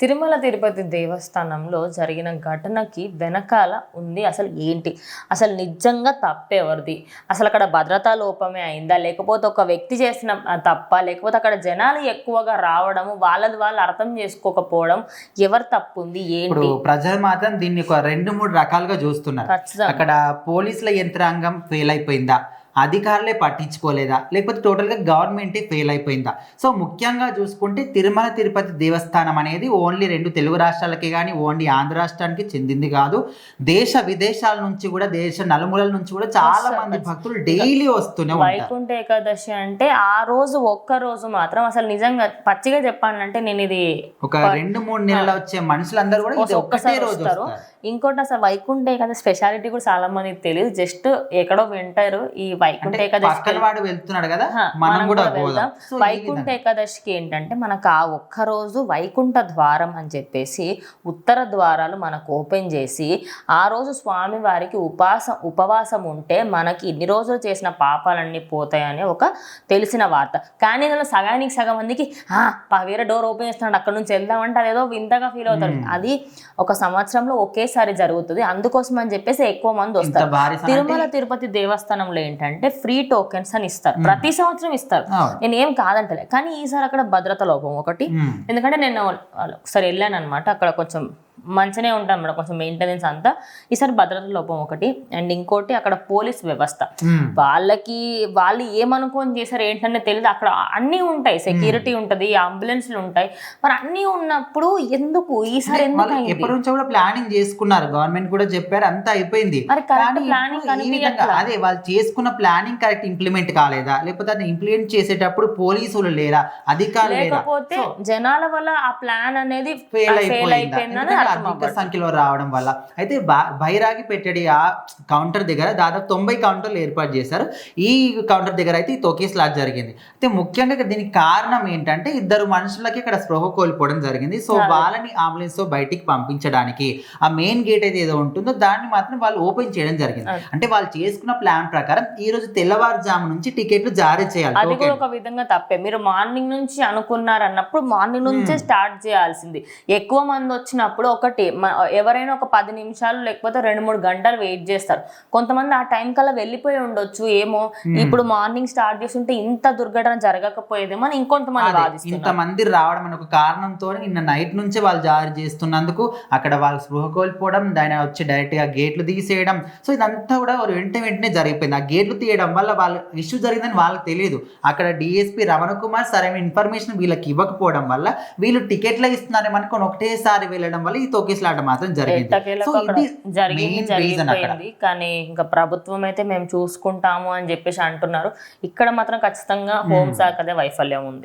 తిరుమల తిరుపతి దేవస్థానంలో జరిగిన ఘటనకి వెనకాల ఉంది అసలు ఏంటి? అసలు నిజంగా తప్పెవరిది? అసలు అక్కడ భద్రతా లోపమే అయిందా, లేకపోతే ఒక వ్యక్తి చేసిన తప్ప, లేకపోతే అక్కడ జనాలు ఎక్కువగా రావడము వాళ్ళది వాళ్ళు అర్థం చేసుకోకపోవడం, ఎవరు తప్పు ఉంది ఏంటి? ప్రజలు మాత్రం దీన్ని ఒక 2-3 రకాలుగా చూస్తున్నారు. అక్కడ పోలీసుల యంత్రాంగం ఫెయిల్ అయిపోయిందా, అధికారులే పట్టించుకోలేదా, లేకపోతే టోటల్గా గవర్నమెంటే ఫెయిల్ అయిపోయిందా? సో ముఖ్యంగా చూసుకుంటే తిరుమల తిరుపతి దేవస్థానం అనేది ఓన్లీ 2 తెలుగు రాష్ట్రాలకే కానీ ఓన్లీ ఆంధ్ర రాష్ట్రానికి చెందింది కాదు. దేశ విదేశాల నుంచి కూడా, దేశ నలుమూలల నుంచి కూడా చాలా మంది భక్తులు డైలీ వస్తూనే ఉంటారు. వైకుంఠ ఏకాదశి అంటే ఆ రోజు ఒక్క రోజు మాత్రం అసలు నిజంగా పచ్చిగా చెప్పాలంటే నేను ఇది ఒక 2-3 నెలలు వచ్చే మనుషులందరూ కూడా ఇది ఒక్కటే రోజు వస్తారు. ఇంకోటి అసలు వైకుంఠ ఏకాదశి స్పెషాలిటీ కూడా చాలా మందికి తెలియదు. జస్ట్ ఎక్కడో వింటారు ఈ వైకుంఠ ఏకాదశి వెళ్తున్నాడు కదా, మనం కూడా వెళ్దాం. వైకుంఠ ఏకాదశికి ఏంటంటే మనకు ఆ ఒక్క రోజు వైకుంఠ ద్వారం అని చెప్పేసి ఉత్తర ద్వారాలు మనకు ఓపెన్ చేసి ఆ రోజు స్వామి వారికి ఉపవాసం ఉంటే మనకి ఇన్ని రోజులు చేసిన పాపాలన్నీ పోతాయని ఒక తెలిసిన వార్త. కానీ ఇందులో సగానికి సగం మందికి వేరే డోర్ ఓపెన్ చేస్తున్నాడు అక్కడ నుంచి వెళ్దామంటే అదేదో వింతగా ఫీల్ అవుతారు. అది ఒక సంవత్సరంలో ఒకేసారి జరుగుతుంది. అందుకోసం అని చెప్పేసి ఎక్కువ మంది వస్తారు. తిరుమల తిరుపతి దేవస్థానంలో ఏంటంటే ఫ్రీ టోకెన్స్ అని ఇస్తారు, ప్రతి సంవత్సరం ఇస్తారు. నేను ఏం కాదంటలే, కానీ ఈసారి అక్కడ భద్రత లోపం ఒకటి. ఎందుకంటే నేను ఒకసారి వెళ్ళాను అనమాట, అక్కడ కొంచెం మంచిగానే ఉంటాను అన్నమాట, కొంచెం మెయింటెనెన్స్ అంతా. ఈసారి భద్రత లోపం ఒకటి. అండ్ ఇంకోటి అక్కడ పోలీస్ వ్యవస్థ, వాళ్ళు ఏమనుకోని చేశారు ఏంటనే తెలియదు. అక్కడ అన్నీ ఉంటాయి, సెక్యూరిటీ ఉంటుంది, అంబులెన్స్లు ఉంటాయి, మరి అన్నీ ఉన్నప్పుడు ఎందుకు ఈసారి ఎప్పటి నుంచో కూడా ప్లానింగ్ చేసుకున్నారు, గవర్నమెంట్ కూడా చెప్పారు, అంతా అయిపోయింది. అదే వాళ్ళు చేసుకున్న ప్లానింగ్ కరెక్ట్ ఇంప్లిమెంట్ కాలేదా, లేకపోతే అది ఇంప్లిమెంట్ చేసేటప్పుడు పోలీసులు లేరా, అధికారులు లేకపోతే జనాల వల్ల ఆ ప్లాన్ అనేది ఫెయిల్ అయిపోయిందని అధిక సంఖ్యలో రావడం వల్ల. అయితే బైరాగి పెట్టడి ఆ కౌంటర్ దగ్గర దాదాపు 90 కౌంటర్లు ఏర్పాటు చేశారు. ఈ కౌంటర్ దగ్గర అయితే ఈ తోకేస్లాట్ జరిగింది. అయితే ముఖ్యంగా దీనికి కారణం ఏంటంటే 2 మనుషులకి ఇక్కడ స్పృహ కోల్పోవడం జరిగింది. సో వాళ్ళని అంబులెన్స్ తో బయటికి పంపించడానికి ఆ మెయిన్ గేట్ అయితే ఏదో ఉంటుందో దాన్ని మాత్రం వాళ్ళు ఓపెన్ చేయడం జరిగింది. అంటే వాళ్ళు చేసుకున్న ప్లాన్ ప్రకారం ఈ రోజు తెల్లవారుజాము నుంచి టికెట్లు జారీ చేయాలి. అది కూడా ఒక విధంగా తప్పే. మీరు మార్నింగ్ నుంచి అనుకున్నారు అన్నప్పుడు మార్నింగ్ నుంచే స్టార్ట్ చేయాల్సింది. ఎక్కువ మంది వచ్చినప్పుడు ఒకటి ఎవరైనా ఒక 10 నిమిషాలు లేకపోతే 2-3 గంటలు వెయిట్ చేస్తారు. కొంతమంది ఆ టైం కల్లా వెళ్ళిపోయి ఉండొచ్చు ఏమో. ఇప్పుడు మార్నింగ్ స్టార్ట్ చేస్తుంటే ఇంత దుర్ఘటన జరగకపోయేదేమో అని ఇంకొంతమంది వాదిస్తున్నారు. ఇంతమంది రావడం అనే ఒక కారణంతో నిన్న నైట్ నుంచే వాళ్ళు జారీ చేస్తున్నందుకు అక్కడ వాళ్ళు స్పృహ కోల్పోవడం, దాని వచ్చి డైరెక్ట్ గా గేట్లు తీసేయడం. సో ఇదంతా కూడా వెంటనే జరిగిపోయింది. ఆ గేట్లు తీయడం వల్ల వాళ్ళు ఇష్యూ జరిగిందని వాళ్ళకి తెలియదు. అక్కడ డిఎస్పీ రమణ కుమార్ సరైన ఇన్ఫర్మేషన్ వీళ్ళకి ఇవ్వకపోవడం వల్ల వీళ్ళు టికెట్లు ఇస్తున్నారేమో అనుకుని ఒకటేసారి వెళ్ళడం వల్ల ఈ తోకేస్లాట మాత్రం జరిగింది. కానీ ఇంకా ప్రభుత్వం అయితే మేము చూసుకుంటాము అని చెప్పేసి అంటున్నారు. ఇక్కడ మాత్రం ఖచ్చితంగా హోంశాఖదే వైఫల్యం ఉంది.